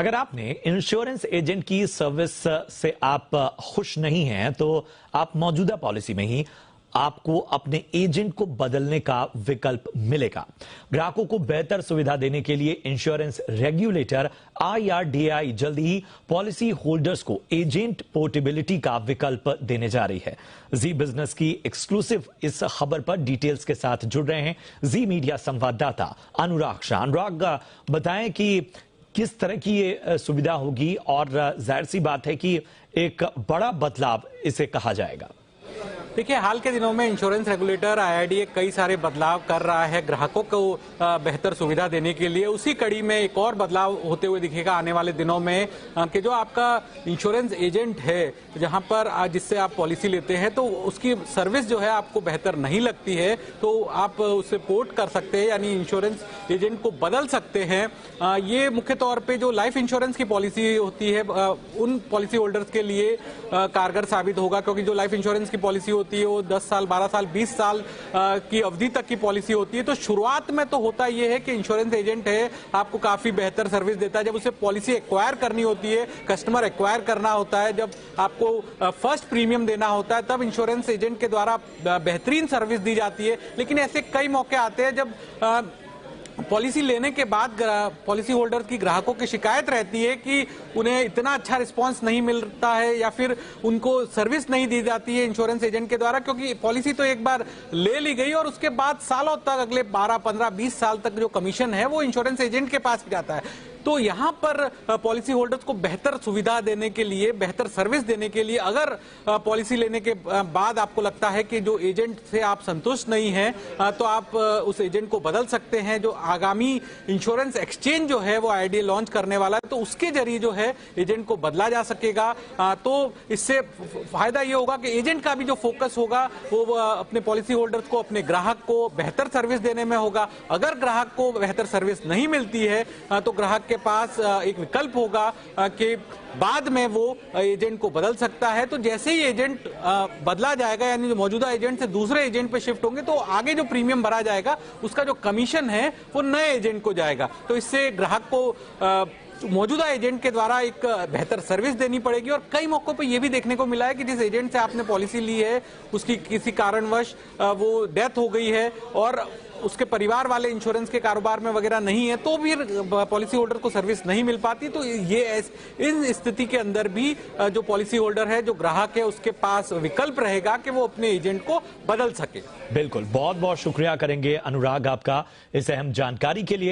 अगर आपने insurance agent की सर्विस से आप खुश नहीं हैं तो आप मौजूदा पॉलिसी में ही आपको अपने एजेंट को बदलने का विकल्प मिलेगा। ग्राहकों को बेहतर सुविधा देने के लिए इंश्योरेंस रेगुलेटर IRDAI जल्द ही पॉलिसी होल्डर्स को एजेंट पोर्टेबिलिटी का विकल्प देने जा रही है। जी बिजनेस की एक्सक्लूसिव इस खबर पर डिटेल्स के साथ जुड़ रहे हैं जी मीडिया संवाददाता अनुराग शाह। अनुराग, बताएं कि किस तरह की ये सुविधा होगी और जाहिर सी बात है कि एक बड़ा बदलाव इसे कहा जाएगा। देखिए, हाल के दिनों में इंश्योरेंस रेगुलेटर IRDAI कई सारे बदलाव कर रहा है ग्राहकों को बेहतर सुविधा देने के लिए। उसी कड़ी में एक और बदलाव होते हुए दिखेगा आने वाले दिनों में कि जो आपका इंश्योरेंस एजेंट है, जहां पर जिससे आप पॉलिसी लेते हैं, तो उसकी सर्विस जो है आपको बेहतर नहीं लगती है तो आप उसे पोर्ट कर सकते हैं, यानी इंश्योरेंस एजेंट को बदल सकते हैं। ये मुख्य तौर पर जो लाइफ इंश्योरेंस की पॉलिसी होती है उन पॉलिसी होल्डर्स के लिए कारगर साबित होगा, क्योंकि जो लाइफ इंश्योरेंस की पॉलिसी होती है वो 10 साल, 12 साल, 20 साल की अवधि तक की पॉलिसी होती है। तो शुरुआत में तो होता यह है कि इंश्योरेंस एजेंट है आपको काफी बेहतर सर्विस देता है। जब उसे पॉलिसी एक्वायर करनी होती है, कस्टमर एक्वायर करना होता है, जब आपको फर्स्ट प्रीमियम देना होता है, तब इंश्योरेंस एजेंट के द्वारा बेहतरीन सर्विस दी जाती है। लेकिन ऐसे कई मौके आते हैं जब पॉलिसी लेने के बाद पॉलिसी होल्डर की ग्राहकों की शिकायत रहती है कि उन्हें इतना अच्छा रिस्पांस नहीं मिलता है या फिर उनको सर्विस नहीं दी जाती है इंश्योरेंस एजेंट के द्वारा, क्योंकि पॉलिसी तो एक बार ले ली गई और उसके बाद सालों तक, अगले 12, 15, 20 साल तक जो कमीशन है वो इंश्योरेंस एजेंट के पास जाता है। तो यहां पर पॉलिसी होल्डर्स को बेहतर सुविधा देने के लिए, बेहतर सर्विस देने के लिए, अगर पॉलिसी लेने के बाद आपको लगता है कि जो एजेंट से आप संतुष्ट नहीं हैं, तो आप उस एजेंट को बदल सकते हैं। जो आगामी इंश्योरेंस एक्सचेंज जो है वो IRDAI लॉन्च करने वाला है, तो उसके जरिए जो है एजेंट को बदला जा सकेगा। तो इससे फायदा ये होगा कि एजेंट का भी जो फोकस होगा वो अपने पॉलिसी होल्डर्स को, अपने ग्राहक को बेहतर सर्विस देने में होगा। अगर ग्राहक को बेहतर सर्विस नहीं मिलती है तो ग्राहक के पास एक विकल्प होगा कि बाद में वो एजेंट को बदल सकता है। तो जैसे ही एजेंट बदला जाएगा, यानी जो मौजूदा एजेंट से दूसरे एजेंट पे शिफ्ट होंगे, तो आगे जो प्रीमियम भरा जाएगा उसका जो कमीशन है वो नए एजेंट को जाएगा। तो इससे ग्राहक को मौजूदा एजेंट के द्वारा एक बेहतर सर्विस देनी पड़ेगी। और कई मौकों पर यह भी देखने को मिला है कि जिस एजेंट से आपने पॉलिसी ली है उसकी किसी कारणवश वो डेथ हो गई है और उसके परिवार वाले इंश्योरेंस के कारोबार में वगैरह नहीं है, तो भी पॉलिसी होल्डर को सर्विस नहीं मिल पाती। तो ये इन स्थिति के अंदर भी जो पॉलिसी होल्डर है, जो ग्राहक है, उसके पास विकल्प रहेगा कि वो अपने एजेंट को बदल सके। बिल्कुल, बहुत बहुत शुक्रिया करेंगे अनुराग आपका इस अहम जानकारी के लिए।